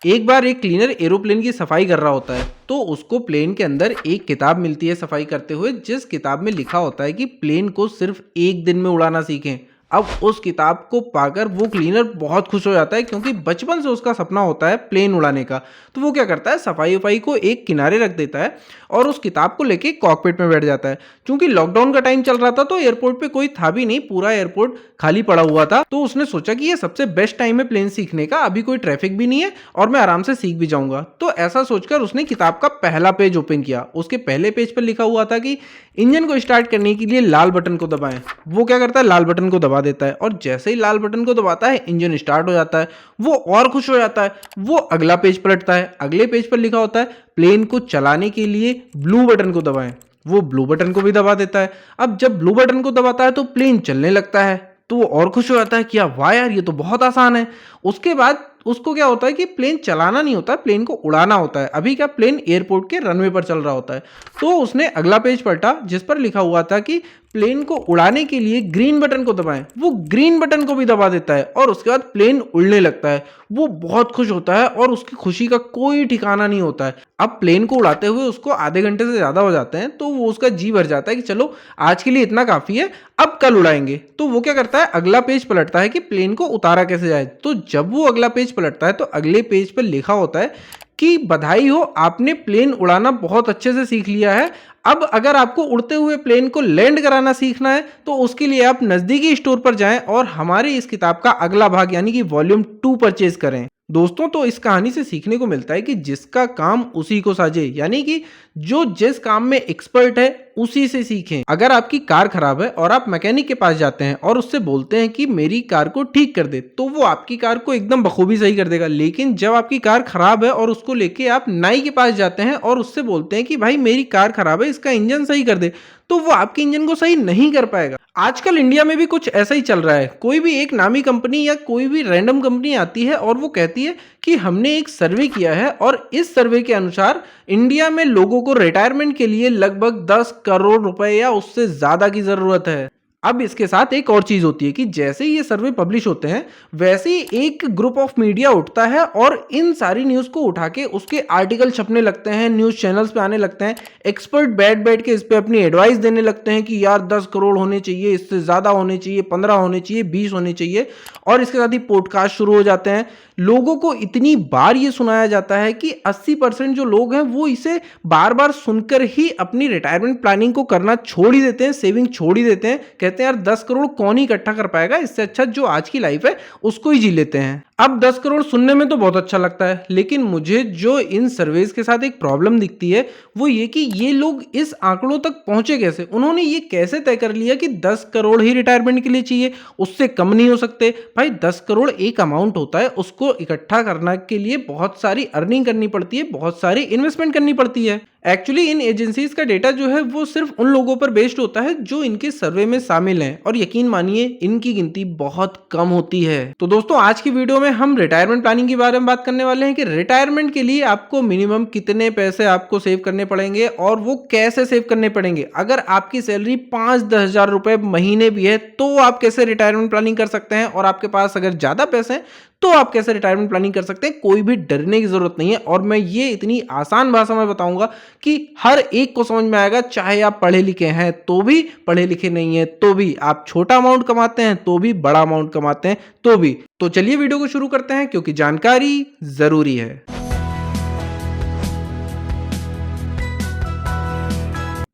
एक बार एक cleaner aeroplane की सफाई कर रहा होता है तो उसको प्लेन के अंदर एक किताब मिलती है सफाई करते हुए, जिस किताब में लिखा होता है कि प्लेन को सिर्फ एक दिन में उड़ाना सीखें। अब उस किताब को पाकर वो क्लीनर बहुत खुश हो जाता है क्योंकि बचपन से उसका सपना होता है प्लेन उड़ाने का। तो वो क्या करता है, सफाई वफाई को एक किनारे रख देता है और उस किताब को लेके कॉकपिट में बैठ जाता है। क्योंकि लॉकडाउन का टाइम चल रहा था तो एयरपोर्ट पे कोई था भी नहीं, पूरा एयरपोर्ट खाली पड़ा हुआ था। तो उसने सोचा कि ये सबसे बेस्ट टाइम है प्लेन सीखने का, अभी कोई ट्रैफिक भी नहीं है और मैं आराम से सीख भी जाऊंगा। तो ऐसा सोचकर उसने किताब का पहला पेज ओपन किया। उसके पहले पेज पर लिखा हुआ था कि इंजन को स्टार्ट करने के लिए लाल बटन को दबाएं। वो क्या करता है, लाल बटन को दबा देता है और जैसे ही लाल बटन को दबाता है इंजन स्टार्ट हो जाता है। वो और खुश हो जाता है। वो अगला पेज पलटता है, अगले पेज पर लिखा होता है प्लेन को चलाने के लिए ब्लू बटन को दबाएं। वो ब्लू बटन को भी दबा देता है। अब जब ब्लू बटन को दबाता है तो प्लेन चलने लगता है। तो वो और खुश हो जाता है कि यार वाह यार, ये तो बहुत आसान है। उसके बाद उसको क्या होता है कि प्लेन चलाना नहीं होता, प्लेन को उड़ाना होता है। अभी क्या, प्लेन एयरपोर्ट के रनवे पर चल रहा होता है। तो उसने अगला पेज पलटा जिस पर लिखा हुआ था कि प्लेन को उड़ाने के लिए ग्रीन बटन को दबाएं। वो ग्रीन बटन को भी दबा देता है और उसके बाद प्लेन उड़ने लगता है। वो बहुत खुश होता है और उसकी खुशी का कोई ठिकाना नहीं होता है। अब प्लेन को उड़ाते हुए उसको आधे घंटे से ज़्यादा हो जाते हैं तो वो उसका जी भर जाता है कि चलो आज के लिए इतना काफ़ी है, अब कल उड़ाएंगे। तो वो क्या करता है, अगला पेज पलटता है कि प्लेन को उतारा कैसे जाए। तो जब वो अगला पेज पलटता है तो अगले पेज पर लिखा होता है कि बधाई हो, आपने प्लेन उड़ाना बहुत अच्छे से सीख लिया है। अब अगर आपको उड़ते हुए प्लेन को लैंड कराना सीखना है तो उसके लिए आप नज़दीकी स्टोर पर जाएं और हमारी इस किताब का अगला भाग यानी कि वॉल्यूम 2 परचेज करें। दोस्तों, तो इस कहानी से सीखने को मिलता है कि जिसका काम उसी को साजे, यानी कि जो जिस काम में एक्सपर्ट है उसी से सीखें। अगर आपकी कार खराब है और आप मैकेनिक के पास जाते हैं और उससे बोलते हैं कि मेरी कार को ठीक कर दे, तो वो आपकी कार को एकदम बखूबी सही कर देगा। लेकिन जब आपकी कार खराब है और उसको लेके आप नाई के पास जाते हैं और उससे बोलते हैं कि भाई मेरी कार खराब है, इसका इंजन सही कर दे, तो वो आपके इंजन को सही नहीं कर पाएगा। आजकल इंडिया में भी कुछ ऐसा ही चल रहा है। कोई भी एक नामी कंपनी या कोई भी रैंडम कंपनी आती है और वो कहती है कि हमने एक सर्वे किया है और इस सर्वे के अनुसार इंडिया में लोगों को रिटायरमेंट के लिए लगभग 10 करोड़ रुपए या उससे ज्यादा की जरूरत है। अब इसके साथ एक और चीज होती है कि जैसे ही ये सर्वे पब्लिश होते हैं वैसे ही एक ग्रुप ऑफ मीडिया उठता है और इन सारी न्यूज को उठा के उसके आर्टिकल छपने लगते हैं, न्यूज चैनल्स पे आने लगते हैं। एक्सपर्ट बैठ बैठ के इस पे अपनी एडवाइस देने लगते हैं कि यार 10 करोड़ होने चाहिए, इससे ज्यादा होने चाहिए, 15 होने चाहिए, 20 होने चाहिए। और इसके साथ ही पॉडकास्ट शुरू हो जाते हैं। लोगों को इतनी बार ये सुनाया जाता है कि 80% जो लोग हैं वो इसे बार बार सुनकर ही अपनी रिटायरमेंट प्लानिंग को करना छोड़ ही देते हैं, सेविंग छोड़ ही देते हैं। कहते हैं यार 10 करोड़ कौन ही इकट्ठा कर पाएगा, इससे अच्छा जो आज की लाइफ है उसको ही जी लेते हैं। अब 10 करोड़ सुनने में तो बहुत अच्छा लगता है, लेकिन मुझे जो इन सर्वेज के साथ एक प्रॉब्लम दिखती है वो ये कि ये लोग इस आंकड़ों तक पहुंचे कैसे। उन्होंने ये कैसे तय कर लिया कि 10 करोड़ ही रिटायरमेंट के लिए चाहिए, उससे कम नहीं हो सकते। भाई 10 करोड़ एक अमाउंट होता है, उसको इकट्ठा करने के लिए बहुत सारी अर्निंग करनी पड़ती है, बहुत सारी इन्वेस्टमेंट करनी पड़ती है। एक्चुअली इन एजेंसीज का डेटा जो है वो सिर्फ उन लोगों पर बेस्ड होता है जो इनके सर्वे में शामिल हैं और यकीन मानिए इनकी गिनती बहुत कम होती है। तो दोस्तों, आज की वीडियो में हम रिटायरमेंट प्लानिंग के बारे में बात करने वाले हैं कि रिटायरमेंट के लिए आपको मिनिमम कितने पैसे आपको सेव करने पड़ेंगे और वो कैसे सेव करने पड़ेंगे। अगर आपकी सैलरी 5-10 हजार रुपए महीने भी है तो आप कैसे रिटायरमेंट प्लानिंग कर सकते हैं, और आपके पास अगर ज्यादा पैसे हैं तो आप कैसे रिटायरमेंट प्लानिंग कर सकते हैं। कोई भी डरने की जरूरत नहीं है और मैं ये इतनी आसान भाषा में बताऊंगा कि हर एक को समझ में आएगा, चाहे आप पढ़े लिखे हैं तो भी, पढ़े लिखे नहीं है तो भी, आप छोटा अमाउंट कमाते हैं तो भी, बड़ा अमाउंट कमाते हैं तो भी। तो चलिए वीडियो को शुरू करते हैं क्योंकि जानकारी जरूरी है।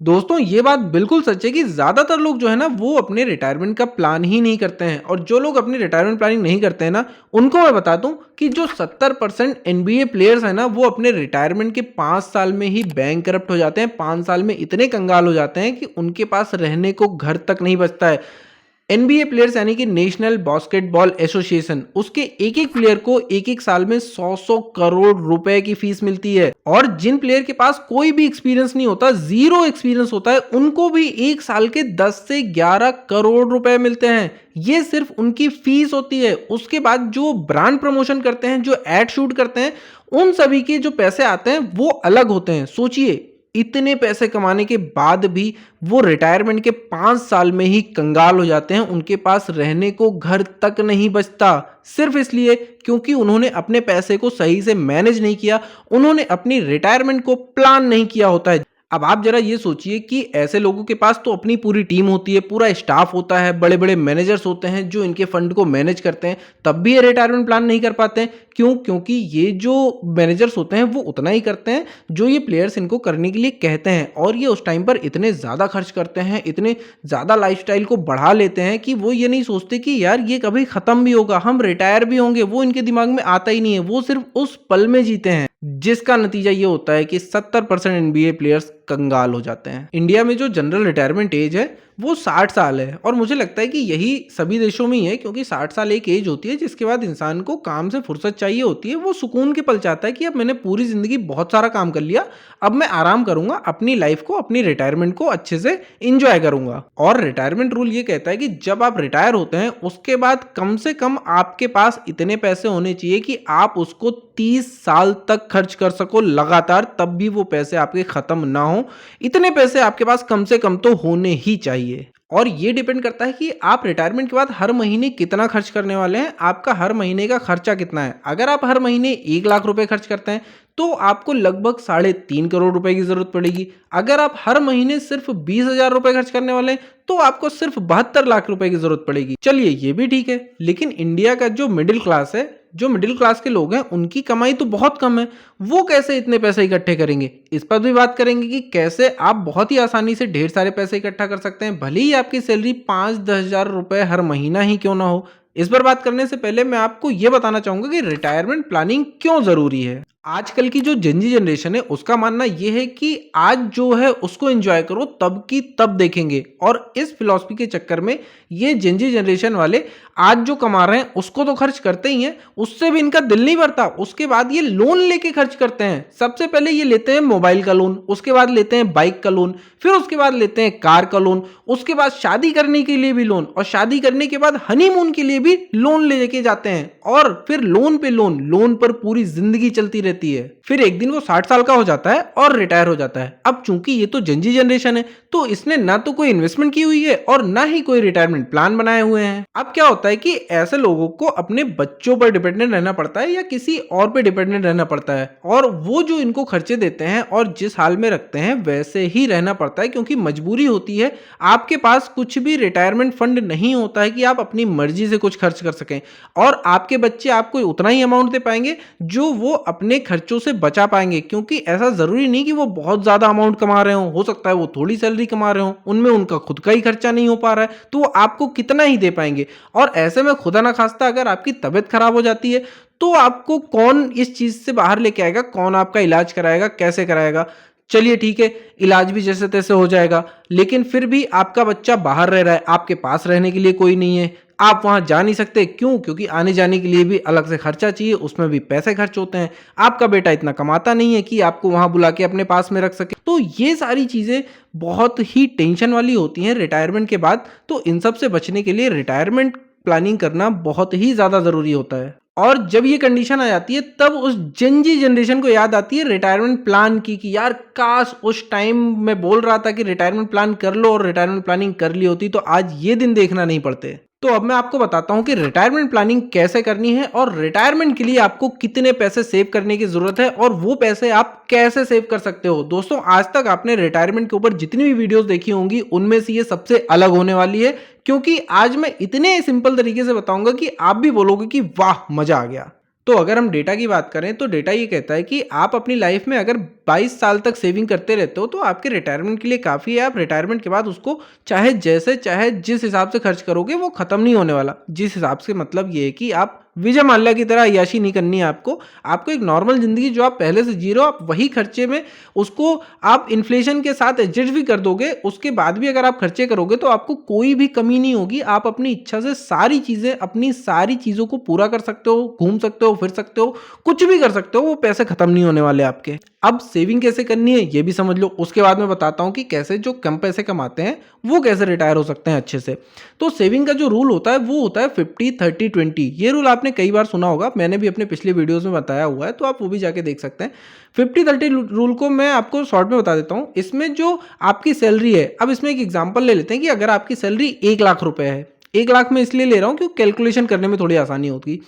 दोस्तों, ये बात बिल्कुल सच है कि ज्यादातर लोग जो है ना वो अपने रिटायरमेंट का प्लान ही नहीं करते हैं। और जो लोग अपनी रिटायरमेंट प्लानिंग नहीं करते हैं ना, उनको मैं बता दूं कि जो 70% एनबीए प्लेयर्स हैं ना वो अपने रिटायरमेंट के 5 साल में ही बैंक करप्ट हो जाते हैं। 5 साल में इतने कंगाल हो जाते हैं कि उनके पास रहने को घर तक नहीं बचता है। एनबीए प्लेयर्स यानी कि नेशनल बास्केटबॉल एसोसिएशन, उसके एक एक प्लेयर को एक एक साल में 100 करोड़ रुपए की फीस मिलती है। और जिन प्लेयर के पास कोई भी एक्सपीरियंस नहीं होता, जीरो एक्सपीरियंस होता है, उनको भी एक साल के 10 से 11 करोड़ रुपए मिलते हैं। ये सिर्फ उनकी फीस होती है। उसके बाद जो ब्रांड प्रमोशन करते हैं, जो एड शूट करते हैं, उन सभी के जो पैसे आते हैं वो अलग होते हैं। सोचिए इतने पैसे कमाने के बाद भी वो रिटायरमेंट के 5 साल में ही कंगाल हो जाते हैं। उनके पास रहने को घर तक नहीं बचता, सिर्फ इसलिए क्योंकि उन्होंने अपने पैसे को सही से मैनेज नहीं किया, उन्होंने अपनी रिटायरमेंट को प्लान नहीं किया होता है। अब आप जरा ये सोचिए कि ऐसे लोगों के पास तो अपनी पूरी टीम होती है, पूरा स्टाफ होता है, बड़े बड़े मैनेजर्स होते हैं जो इनके फंड को मैनेज करते हैं, तब भी ये रिटायरमेंट प्लान नहीं कर पाते हैं। क्यों? क्योंकि ये जो मैनेजर्स होते हैं वो उतना ही करते हैं जो ये प्लेयर्स इनको करने के लिए कहते हैं, और ये उस टाइम पर इतने ज़्यादा खर्च करते हैं, इतने ज़्यादा लाइफस्टाइल को बढ़ा लेते हैं कि वो ये नहीं सोचते कि यार ये कभी ख़त्म भी होगा, हम रिटायर भी होंगे। वो इनके दिमाग में आता ही नहीं है, वो सिर्फ उस पल में जीते हैं, जिसका नतीजा ये होता है कि 70% एनबीए प्लेयर्स कंगाल हो जाते हैं। इंडिया में जो जनरल रिटायरमेंट एज है वो 60 साल है, और मुझे लगता है कि यही सभी देशों में ही है, क्योंकि 60 साल एक एज होती है जिसके बाद इंसान को काम से फुर्सत चाहिए होती है। वो सुकून के पल चाहता है कि अब मैंने पूरी जिंदगी बहुत सारा काम कर लिया, अब मैं आराम करूंगा, अपनी लाइफ को, अपनी रिटायरमेंट को अच्छे से इंजॉय करूंगा। और रिटायरमेंट रूल ये कहता है कि जब आप रिटायर होते हैं उसके बाद कम से कम आपके पास इतने पैसे होने चाहिए कि आप उसको 30 साल तक खर्च कर सको लगातार, तब भी वो पैसे आपके खत्म ना हो। इतने पैसे आपके पास कम से कम तो होने ही चाहिए। और ये डिपेंड करता है कि आप रिटायरमेंट के बाद हर महीने कितना खर्च करने वाले हैं, आपका हर महीने का खर्चा कितना है। अगर आप हर महीने 1 लाख रुपए खर्च करते हैं तो आपको लगभग 3.5 करोड़ रुपए की जरूरत पड़ेगी। अगर आप हर महीने सिर्फ 20,000 रुपए खर्च करने वाले हैं तो आपको सिर्फ 72 लाख रुपए की जरूरत पड़ेगी। चलिए ये भी ठीक है, लेकिन इंडिया का जो मिडिल क्लास है, जो मिडिल क्लास के लोग हैं, उनकी कमाई तो बहुत कम है, वो कैसे इतने पैसे इकट्ठे करेंगे? इस पर भी बात करेंगे कि कैसे आप बहुत ही आसानी से ढेर सारे पैसे इकट्ठा कर सकते हैं, भले ही आपकी सैलरी 5-10 हजार रुपए हर महीना ही क्यों ना हो। इस पर बात करने से पहले मैं आपको यह बताना चाहूंगा कि रिटायरमेंट प्लानिंग क्यों जरूरी है। आजकल की जो जेनजी जनरेशन है उसका मानना यह है कि आज जो है उसको एंजॉय करो, तब की तब देखेंगे। और इस फिलॉसफी के चक्कर में ये जेनजी जनरेशन वाले आज जो कमा रहे हैं उसको तो खर्च करते ही हैं, उससे भी इनका दिल नहीं भरता। उसके बाद ये लोन लेके खर्च करते हैं। सबसे पहले ये लेते हैं मोबाइल का लोन, उसके बाद लेते हैं बाइक का लोन, फिर उसके बाद लेते हैं कार का लोन, उसके बाद शादी करने के लिए भी लोन, और शादी करने के बाद हनीमून के लिए भी लोन लेके जाते हैं, और फिर लोन पे लोन, लोन पर पूरी जिंदगी चलती रहती है। फिर एक दिन वो 60 साल का हो जाता है और रिटायर हो जाता है। अब चूंकि ये तो जेनजी जनरेशन है तो इसने ना तो कोई इन्वेस्टमेंट की हुई है और ना ही कोई रिटायरमेंट प्लान बनाए हुए हैं। अब क्या होता है कि ऐसे लोगों को अपने बच्चों पर डिपेंडेंट रहना पड़ता है या किसी और पे डिपेंडेंट रहना पड़ता है, और वो जो इनको खर्चे देते हैं और जिस हाल में रखते हैं वैसे ही रहना पड़ता है, क्योंकि मजबूरी होती है। आपके पास कुछ भी रिटायरमेंट फंड नहीं होता है कि आप अपनी मर्जी से कुछ खर्च कर सकें, और आपके बच्चे आपको उतना ही अमाउंट दे पाएंगे जो वो अपने खर्चों से बचा पाएंगे, क्योंकि ऐसा जरूरी नहीं कि वो बहुत ज्यादा अमाउंट कमा रहे हो सकता है वो थोड़ी सैलरी कमा रहे हो, उनमें उनका खुद का ही खर्चा नहीं हो पा रहा है, तो वो आपको कितना ही दे पाएंगे। और ऐसे में खुदा ना खास्ता अगर आपकी तबीयत खराब हो जाती है तो आपको कौन इस चीज से बाहर लेके आएगा, कौन आपका इलाज कराएगा, कैसे कराएगा? चलिए ठीक है, इलाज भी जैसे तैसे हो जाएगा, लेकिन फिर भी आपका बच्चा बाहर रह रहा है, आपके पास रहने के लिए कोई नहीं है, आप वहां जा नहीं सकते। क्यों? क्योंकि आने जाने के लिए भी अलग से खर्चा चाहिए, उसमें भी पैसे खर्च होते हैं। आपका बेटा इतना कमाता नहीं है कि आपको वहां बुला के अपने पास में रख सके। तो ये सारी चीजें बहुत ही टेंशन वाली होती हैं रिटायरमेंट के बाद। तो इन सब से बचने के लिए रिटायरमेंट प्लानिंग करना बहुत ही ज्यादा जरूरी होता है। और जब ये कंडीशन आ जाती है तब उस जेनजी जनरेशन को याद आती है रिटायरमेंट प्लान की, कि यार काश उस टाइम मैं बोल रहा था कि रिटायरमेंट प्लान कर लो और रिटायरमेंट प्लानिंग कर ली होती तो आज ये दिन देखना नहीं पड़ते। तो अब मैं आपको बताता हूं कि रिटायरमेंट प्लानिंग कैसे करनी है और रिटायरमेंट के लिए आपको कितने पैसे सेव करने की जरूरत है और वो पैसे आप कैसे सेव कर सकते हो। दोस्तों, आज तक आपने रिटायरमेंट के ऊपर जितनी भी वीडियोस देखी होंगी उनमें से ये सबसे अलग होने वाली है, क्योंकि आज मैं इतने सिंपल तरीके से बताऊंगा कि आप भी बोलोगे कि वाह मजा आ गया। तो अगर हम डेटा की बात करें तो डेटा ये कहता है कि आप अपनी लाइफ में अगर 22 साल तक सेविंग करते रहते हो तो आपके रिटायरमेंट के लिए काफ़ी है। आप रिटायरमेंट के बाद उसको चाहे जैसे चाहे जिस हिसाब से खर्च करोगे वो ख़त्म नहीं होने वाला। जिस हिसाब से मतलब ये है कि आप विजय माल्या की तरह अय्याशी नहीं करनी है आपको एक नॉर्मल जिंदगी जो आप पहले से जी रहे हो, आप वही खर्चे में उसको आप इन्फ्लेशन के साथ एडजस्ट भी कर दोगे। उसके बाद भी अगर आप खर्चे करोगे तो आपको कोई भी कमी नहीं होगी। आप अपनी इच्छा से सारी चीज़ें, अपनी सारी चीज़ों को पूरा कर सकते हो, घूम सकते हो, फिर सकते हो, कुछ भी कर सकते हो, वो पैसे खत्म नहीं होने वाले आपके। अब सेविंग कैसे करनी है ये भी समझ लो, उसके बाद मैं बताता हूँ कि कैसे जो कम पैसे कमाते हैं वो कैसे रिटायर हो सकते हैं अच्छे से। तो सेविंग का जो रूल होता है वो होता है 50-30-20। ये रूल आपने कई बार सुना होगा, मैंने भी अपने पिछले वीडियोस में बताया हुआ है, तो आप वो भी जाके देख सकते हैं। 50-30 रूल को मैं आपको शॉर्ट में बता देता हूँ। इसमें जो आपकी सैलरी है, अब इसमें एक एग्जाम्पल ले लेते हैं कि अगर आपकी सैलरी 1 लाख रुपए है, 1 लाख में इसलिए ले रहा हूँ क्योंकि कैलकुलेशन करने में थोड़ी आसानी होगी।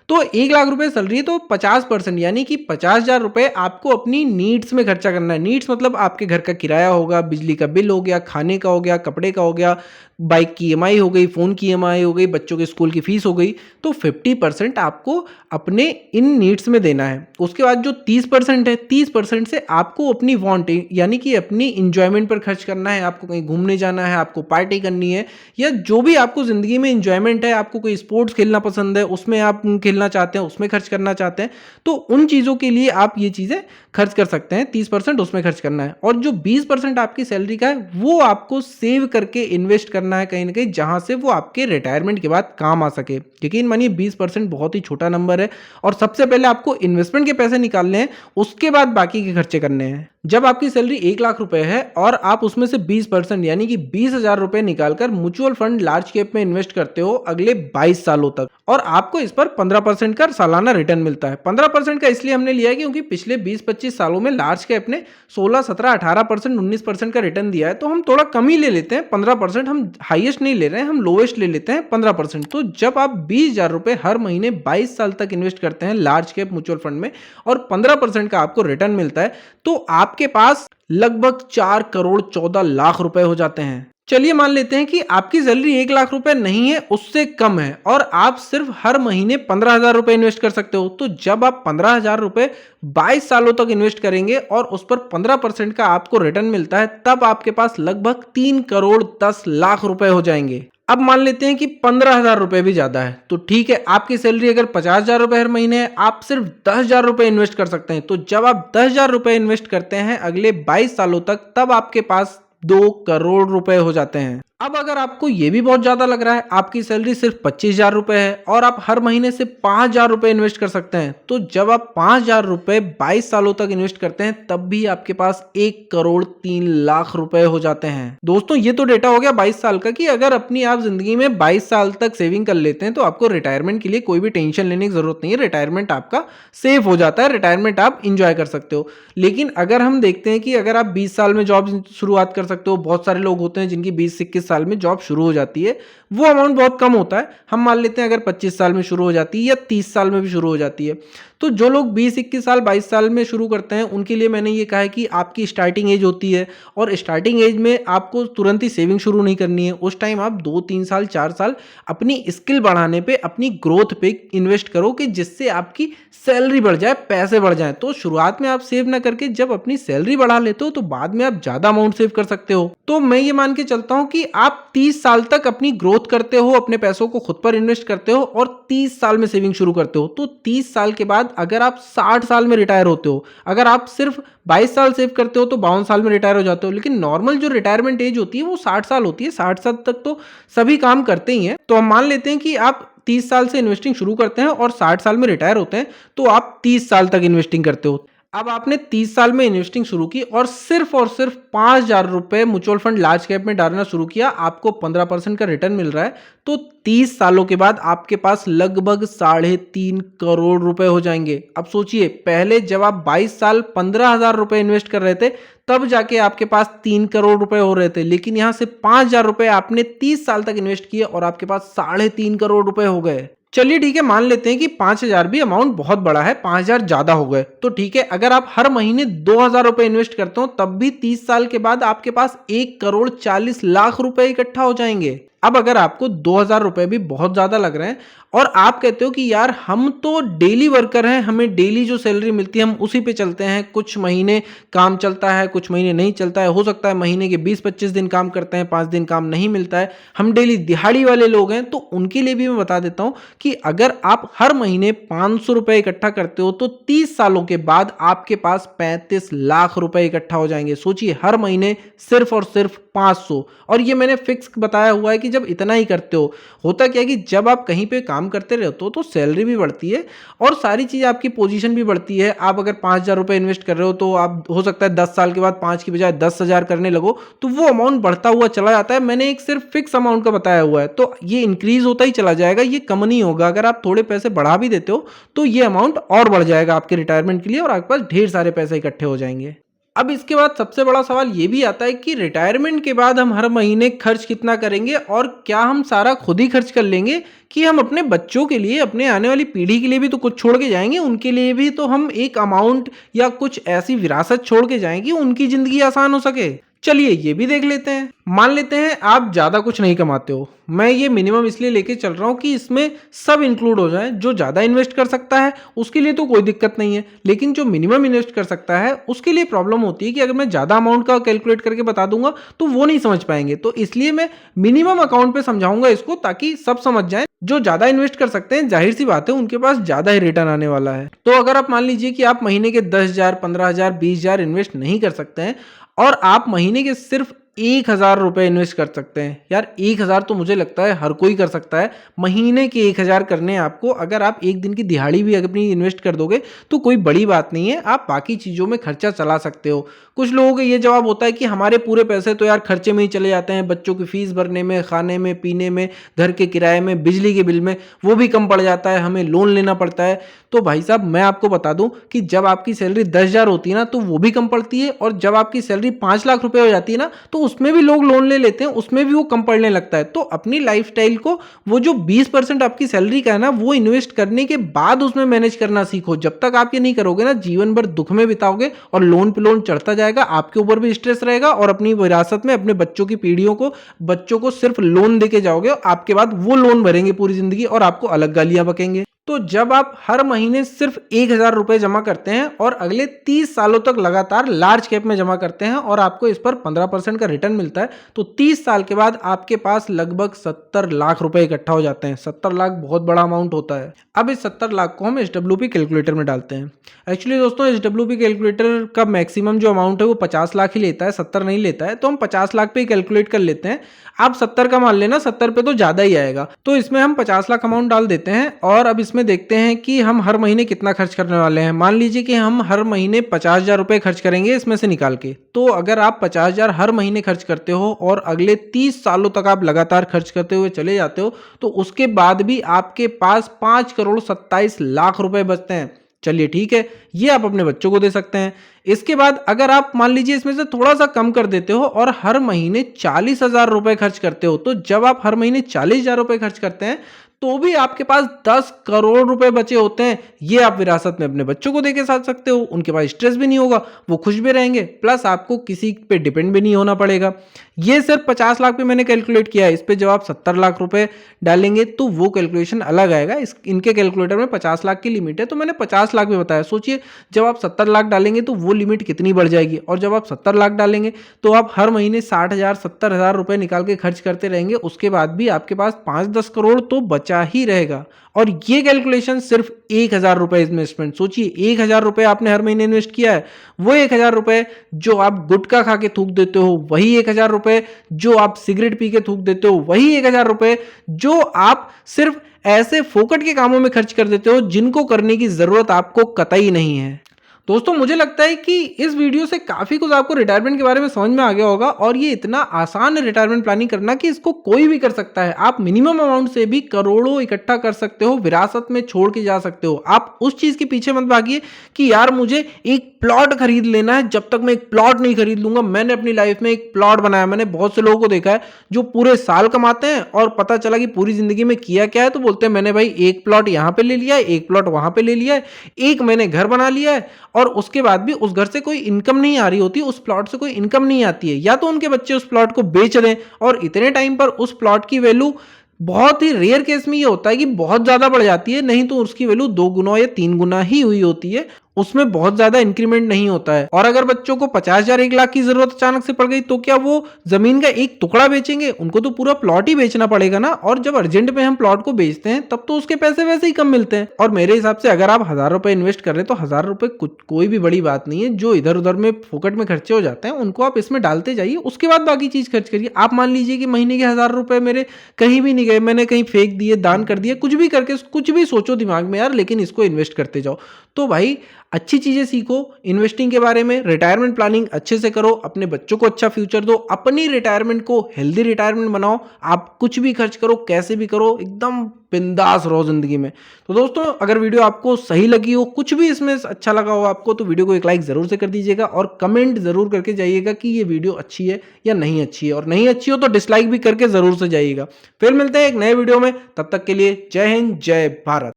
तो 1 लाख रुपए सैलरी है तो 50% यानी कि 50,000 रुपए आपको अपनी नीड्स में खर्चा करना है। नीड्स मतलब आपके घर का किराया होगा, बिजली का बिल हो गया, खाने का हो गया, कपड़े का हो गया, बाइक की ईएमआई हो गई, फ़ोन की ईएमआई हो गई, बच्चों के स्कूल की फीस हो गई। तो 50% आपको अपने इन नीड्स में देना है। उसके बाद जो 30% है, 30% से आपको अपनी वांट यानी कि अपनी इंजॉयमेंट पर खर्च करना है। आपको कहीं घूमने जाना है, आपको पार्टी करनी है, या जो भी आपको ज़िंदगी में इंजॉयमेंट है, आपको कोई स्पोर्ट्स खेलना पसंद है, उसमें आप खेलना चाहते हैं, उसमें खर्च करना चाहते हैं, तो उन चीज़ों के लिए आप ये चीज़ें खर्च कर सकते हैं। 30% उसमें खर्च करना है, और जो 20% आपकी सैलरी का है वो आपको सेव करके इन्वेस्ट करना है कहीं ना कहीं, जहां से वो आपके रिटायरमेंट के बाद काम आ सके। यकीन मानिए 20% बहुत ही छोटा नंबर है, और सबसे पहले आपको इन्वेस्टमेंट के पैसे निकालने हैं, उसके बाद बाकी के खर्चे करने हैं। जब आपकी सैलरी 1 लाख रुपए है और आप उसमें से 20% यानी कि 20,000 रुपए निकालकर म्यूचुअल फंड लार्ज कैप में इन्वेस्ट करते हो अगले 22 सालों तक, और आपको इस पर 15% का सालाना रिटर्न मिलता है। 15% का इसलिए हमने लिया है क्योंकि पिछले 20-25 सालों में लार्ज कैप ने 16, 17, 18%, 19% का रिटर्न दिया है, तो हम थोड़ा कम ही ले लेते हैं। 15% हम हाईएस्ट नहीं ले रहे हैं, हम लोएस्ट ले लेते हैं 15%। तो जब आप 20,000 रुपए हर महीने 22 साल तक इन्वेस्ट करते हैं लार्ज कैप म्यूचुअल फंड में, और 15% का आपको रिटर्न मिलता है, तो आपके पास लगभग 4 करोड़ 14 लाख रुपए हो जाते हैं। चलिए मान लेते हैं कि आपकी सैलरी 1 लाख रुपए नहीं है, उससे कम है, और आप सिर्फ हर महीने 15,000 रुपए इन्वेस्ट कर सकते हो। तो जब आप 15,000 रुपए 22 सालों तक इन्वेस्ट करेंगे और उस पर 15% का आपको रिटर्न मिलता है, तब आपके पास लगभग 3 करोड़ 10 लाख रुपए हो जाएंगे। अब मान लेते हैं कि 15,000 रुपए भी ज्यादा है, तो ठीक है, आपकी सैलरी अगर 50,000 रुपए हर महीने है, आप सिर्फ 10,000 रुपए इन्वेस्ट कर सकते हैं। तो जब आप 10,000 रुपए इन्वेस्ट करते हैं अगले 22 सालों तक, तब आपके पास 2 करोड़ रुपए हो जाते हैं। अब अगर आपको ये भी बहुत ज्यादा लग रहा है, आपकी सैलरी सिर्फ 25,000 रुपए है और आप हर महीने से 5,000 रुपए इन्वेस्ट कर सकते हैं, तो जब आप 5,000 रुपए 22 सालों तक इन्वेस्ट करते हैं, तब भी आपके पास 1 करोड़ 3 लाख रुपए हो जाते हैं। दोस्तों, ये तो डेटा हो गया 22 साल का, कि अगर अपनी आप जिंदगी में 22 साल तक सेविंग कर लेते हैं तो आपको रिटायरमेंट के लिए कोई भी टेंशन लेने की जरूरत नहीं है। रिटायरमेंट आपका सेफ हो जाता है, रिटायरमेंट आप इंजॉय कर सकते हो। लेकिन अगर हम देखते हैं कि अगर आप 20 साल में जॉब शुरुआत कर सकते हो, बहुत सारे लोग होते हैं जिनकी 20-21 साल में जॉब शुरू हो जाती है, वो अमाउंट बहुत कम होता है। हम मान लेते हैं अगर 25 साल में शुरू हो जाती है या 30 साल में भी शुरू हो जाती है। तो जो लोग 20-21 साल 22 साल में शुरू करते हैं, उनके लिए मैंने ये कहा है कि आपकी स्टार्टिंग एज होती है, और स्टार्टिंग एज में आपको तुरंत ही सेविंग शुरू नहीं करनी है। उस टाइम आप 2-3 साल 4 साल अपनी स्किल बढ़ाने पे, अपनी ग्रोथ पे इन्वेस्ट करो, कि जिससे आपकी सैलरी बढ़ जाए, पैसे बढ़ जाए। तो शुरुआत में आप सेव ना करके जब अपनी सैलरी बढ़ा लेते हो, तो बाद में आप ज्यादा अमाउंट सेव कर सकते हो। तो मैं ये मान के चलता हूं कि आप 30 साल तक अपनी ग्रोथ करते हो, अपने पैसों को खुद पर इन्वेस्ट करते हो, और 30 साल में सेविंग शुरू करते हो। तो 30 साल के बाद अगर आप 60 साल में रिटायर होते हो, अगर आप सिर्फ 22 साल सेव करते हो तो 52 साल में रिटायर हो जाते हो। लेकिन नॉर्मल जो रिटायरमेंट एज होती है वो 60 साल होती है। 60 साल तक तो सभी काम करते ही हैं। तो हम मान लेते हैं कि आप 30 साल से इन्वेस्टिंग शुरू करते हैं और 60 साल में रिटायर होते हैं, तो आप 30 साल तक इन्वेस्टिंग करते हो। अब आपने 30 साल में इन्वेस्टिंग शुरू की और सिर्फ 5,000 रुपए म्यूचुअल फंड लार्ज कैप में डालना शुरू किया, आपको 15% का रिटर्न मिल रहा है, तो 30 सालों के बाद आपके पास लगभग 3.5 करोड़ रुपए हो जाएंगे। अब सोचिए, पहले जब आप 22 साल 15,000 रुपए इन्वेस्ट कर रहे थे, तब जाके आपके पास 3 करोड़ रुपए हो रहे थे, लेकिन यहां से 5,000 रुपए आपने 30 साल तक इन्वेस्ट किए और आपके पास 3.5 करोड़ रुपए हो गए। चलिए ठीक है, मान लेते हैं कि 5,000 भी अमाउंट बहुत बड़ा है, 5,000 ज्यादा हो गए, तो ठीक है, अगर आप हर महीने 2,000 रुपए इन्वेस्ट करते हो, तब भी 30 साल के बाद आपके पास 1 करोड़ 40 लाख रुपए इकट्ठा हो जाएंगे। अब अगर आपको 2,000 रुपए भी बहुत ज्यादा लग रहे हैं और आप कहते हो कि यार हम तो डेली वर्कर हैं, हमें डेली जो सैलरी मिलती है हम उसी पे चलते हैं, कुछ महीने काम चलता है, कुछ महीने नहीं चलता है, हो सकता है महीने के 20-25 दिन काम करते हैं, 5 दिन काम नहीं मिलता है, हम डेली दिहाड़ी वाले लोग हैं, तो उनके लिए भी मैं बता देता हूं कि अगर आप हर महीने 500 रुपए इकट्ठा करते हो, तो 30 सालों के बाद आपके पास 35 लाख रुपए इकट्ठा हो जाएंगे। सोचिए, हर महीने सिर्फ और सिर्फ 500, और ये मैंने फिक्स बताया हुआ है कि जब इतना ही करते हो, होता क्या है कि जब आप कहीं पे काम काम करते रहते हो तो सैलरी भी बढ़ती है और सारी चीज़ आपकी पोजीशन भी बढ़ती है। आप अगर 5,000 रुपये इन्वेस्ट कर रहे हो तो आप हो सकता है 10 साल के बाद 5 की बजाय 10,000 करने लगो, तो वो अमाउंट बढ़ता हुआ चला जाता है। मैंने एक सिर्फ फिक्स अमाउंट का बताया हुआ है, तो ये इंक्रीज होता ही चला जाएगा, ये कम नहीं होगा। अगर आप थोड़े पैसे बढ़ा भी देते हो तो ये अमाउंट और बढ़ जाएगा आपके रिटायरमेंट के लिए और आपके पास ढेर सारे पैसे इकट्ठे हो जाएंगे। अब इसके बाद सबसे बड़ा सवाल ये भी आता है कि रिटायरमेंट के बाद हम हर महीने खर्च कितना करेंगे और क्या हम सारा खुद ही खर्च कर लेंगे कि हम अपने बच्चों के लिए, अपने आने वाली पीढ़ी के लिए भी तो कुछ छोड़ के जाएंगे, उनके लिए भी तो हम एक अमाउंट या कुछ ऐसी विरासत छोड़ के जाएंगे उनकी जिंदगी आसान हो सके। चलिए ये भी देख लेते हैं। मान लेते हैं आप ज़्यादा कुछ नहीं कमाते हो, मैं ये मिनिमम इसलिए लेके चल रहा हूँ कि इसमें सब इंक्लूड हो जाए। जो ज़्यादा इन्वेस्ट कर सकता है उसके लिए तो कोई दिक्कत नहीं है, लेकिन जो मिनिमम इन्वेस्ट कर सकता है उसके लिए प्रॉब्लम होती है कि अगर मैं ज़्यादा अमाउंट का कैलकुलेट करके बता दूंगा तो वो नहीं समझ पाएंगे। तो इसलिए मैं मिनिमम अकाउंट पे समझाऊंगा इसको, ताकि सब समझ जाएं। जो ज़्यादा इन्वेस्ट कर सकते हैं जाहिर सी बात है उनके पास ज़्यादा ही रिटर्न आने वाला है। तो अगर आप मान लीजिए कि आप महीने के 10,000, 15,000, 20,000 इन्वेस्ट नहीं कर सकते हैं और आप महीने के सिर्फ 1,000 रुपये इन्वेस्ट कर सकते हैं। यार 1,000 तो मुझे लगता है हर कोई कर सकता है। महीने के 1,000 करने हैं आपको। अगर आप एक दिन की दिहाड़ी भी अपनी इन्वेस्ट कर दोगे तो कोई बड़ी बात नहीं है, आप बाकी चीज़ों में खर्चा चला सकते हो। कुछ लोगों का ये जवाब होता है कि हमारे पूरे पैसे तो यार खर्चे में ही चले जाते हैं, बच्चों की फीस भरने में, खाने में, पीने में, घर के किराए में, बिजली के बिल में, वो भी कम पड़ जाता है, हमें लोन लेना पड़ता है। तो भाई साहब मैं आपको बता दूं कि जब आपकी सैलरी 10,000 होती है ना तो वो भी कम पड़ती है, और जब आपकी सैलरी 5 लाख रुपए हो जाती है ना तो उसमें भी लोग लोन ले लेते हैं, उसमें भी वो कम पड़ने लगता है। तो अपनी लाइफस्टाइल को, वो जो 20% आपकी सैलरी का है ना, वो इन्वेस्ट करने के बाद उसमें मैनेज करना सीखो। जब तक आप ये नहीं करोगे ना, जीवन भर दुख में बिताओगे और लोन पे लोन चढ़ता जाएगा, आपके ऊपर भी स्ट्रेस रहेगा और अपनी विरासत में अपने बच्चों की पीढ़ियों को, बच्चों को सिर्फ लोन देके जाओगे। आपके बाद वो लोन भरेंगे पूरी जिंदगी और आपको अलग गालियां बकेंगे। तो जब आप हर महीने सिर्फ 1,000 रुपए जमा करते हैं और अगले 30 सालों तक लगातार लार्ज कैप में जमा करते हैं और आपको इस पर 15% का रिटर्न मिलता है, तो 30 साल के बाद आपके पास लगभग 70 लाख रुपए इकट्ठा हो जाते हैं। 70 लाख बहुत बड़ा अमाउंट होता है। अब इस 70 लाख को हम SWP कैलकुलेटर में डालते हैं। एक्चुअली दोस्तों SWP कैलकुलेटर का मैक्सिमम जो अमाउंट है वो 50 लाख ही लेता है, 70 नहीं लेता है। तो हम 50 लाख पे ही कैलकुलेट कर लेते हैं। आप 70 का मान लेना, 70 पे तो ज़्यादा ही आएगा। तो इसमें हम 50 लाख अमाउंट डाल देते हैं और अब इसमें देखते हैं कि हम हर महीने कितना खर्च करने वाले हैं। मान लीजिए कि हम हर महीने 50,000 रुपये खर्च करेंगे इसमें से निकाल के। तो अगर आप 50,000 हर महीने खर्च करते हो और अगले 30 सालों तक आप लगातार खर्च करते हुए चले जाते हो, तो उसके बाद भी आपके पास 5,27,00,000 रुपए बचते हैं। चलिए ठीक है, ये आप अपने बच्चों को दे सकते हैं। इसके बाद अगर आप मान लीजिए इसमें से थोड़ा सा कम कर देते हो और हर महीने 40,000 रुपए खर्च करते हो, तो जब आप हर महीने 40,000 रुपए खर्च करते हैं तो भी आपके पास 10 करोड़ रुपए बचे होते हैं। ये आप विरासत में अपने बच्चों को दे के साथ सकते हो। उनके पास स्ट्रेस भी नहीं होगा, वो खुश भी रहेंगे, प्लस आपको किसी पे डिपेंड भी नहीं होना पड़ेगा। ये सिर्फ 50 लाख पे मैंने कैलकुलेट किया है। इस पे जब आप 70 लाख रुपए डालेंगे तो वो कैलकुलेशन अलग आएगा। इनके कैलकुलेटर में 50 लाख की लिमिट है, तो मैंने 50 लाख भी बताया। सोचिए जब आप 70 लाख डालेंगे तो वो लिमिट कितनी बढ़ जाएगी, और जब आप 70 लाख डालेंगे तो आप हर महीने 60,000, 70,000 रुपए निकाल के खर्च करते रहेंगे। उसके बाद भी आपके पास 5-10 करोड़ तो बचा ही रहेगा। और ये कैलकुलेशन सिर्फ 1,000 रुपए इन्वेस्टमेंट। सोचिए 1,000 रुपए आपने हर महीने इन्वेस्ट किया है, वो 1,000 रुपए जो आप गुटखा खा के थूक देते हो, वही 1,000 रुपए जो आप सिगरेट पी के थूक देते हो, वही 1,000 रुपए जो आप सिर्फ ऐसे फोकट के कामों में खर्च कर देते हो जिनको करने की जरूरत आपको कतई नहीं है। दोस्तों मुझे लगता है कि इस वीडियो से काफ़ी कुछ आपको रिटायरमेंट के बारे में समझ में आ गया होगा, और ये इतना आसान है रिटायरमेंट प्लानिंग करना कि इसको कोई भी कर सकता है। आप मिनिमम अमाउंट से भी करोड़ों इकट्ठा कर सकते हो, विरासत में छोड़ के जा सकते हो। आप उस चीज़ के पीछे मत भागिए कि यार मुझे एक प्लॉट खरीद लेना है, जब तक मैं एक प्लॉट नहीं खरीद लूंगा। मैंने अपनी लाइफ में एक प्लॉट बनाया। मैंने बहुत से लोगों को देखा है जो पूरे साल कमाते हैं और पता चला कि पूरी जिंदगी में किया क्या है, तो बोलते हैं मैंने भाई एक प्लॉट यहाँ पे ले लिया है, एक प्लॉट वहां पे ले लिया है, एक मैंने घर बना लिया है, और उसके बाद भी उस घर से कोई इनकम नहीं आ रही होती, उस प्लॉट से कोई इनकम नहीं आती है। या तो उनके बच्चे उस प्लॉट को बेच दें और इतने टाइम पर उस प्लॉट की वैल्यू, बहुत ही रेयर केस में ये होता है कि बहुत ज्यादा बढ़ जाती है, नहीं तो उसकी वैल्यू 2 गुना या 3 गुना ही हुई होती है। उसमें बहुत ज्यादा इंक्रीमेंट नहीं होता है। और अगर बच्चों को 50,000 1 लाख की जरूरत अचानक से पड़ गई तो क्या वो जमीन का एक टुकड़ा बेचेंगे? उनको तो पूरा प्लॉट ही बेचना पड़ेगा ना। और जब अर्जेंट में हम प्लॉट को बेचते हैं तब तो उसके पैसे वैसे ही कम मिलते हैं। और मेरे हिसाब से अगर आप 1,000 रुपए इन्वेस्ट कर रहे हैं तो 1,000 रुपए कोई भी बड़ी बात नहीं है। जो इधर उधर में फोकट में खर्चे हो जाते हैं उनको आप इसमें डालते जाइए, उसके बाद बाकी चीज खर्च करिए। आप मान लीजिए कि महीने के 1,000 रुपए मेरे कहीं भी नहीं गए, मैंने कहीं फेंक दिए, दान कर दिए, कुछ भी करके कुछ भी सोचो दिमाग में यार, लेकिन इसको इन्वेस्ट करते जाओ। तो भाई अच्छी चीजें सीखो इन्वेस्टिंग के बारे में, रिटायरमेंट प्लानिंग अच्छे से करो, अपने बच्चों को अच्छा फ्यूचर दो, अपनी रिटायरमेंट को हेल्दी रिटायरमेंट बनाओ। आप कुछ भी खर्च करो, कैसे भी करो, एकदम बिंदास रहो जिंदगी में। तो दोस्तों अगर वीडियो आपको सही लगी हो, कुछ भी इसमें अच्छा लगा हो आपको, तो वीडियो को एक लाइक जरूर से कर दीजिएगा और कमेंट जरूर करके जाइएगा कि ये वीडियो अच्छी है या नहीं अच्छी है। और नहीं अच्छी हो तो डिसलाइक भी करके जरूर से जाइएगा। फिर मिलते हैं एक नए वीडियो में, तब तक के लिए जय हिंद, जय भारत।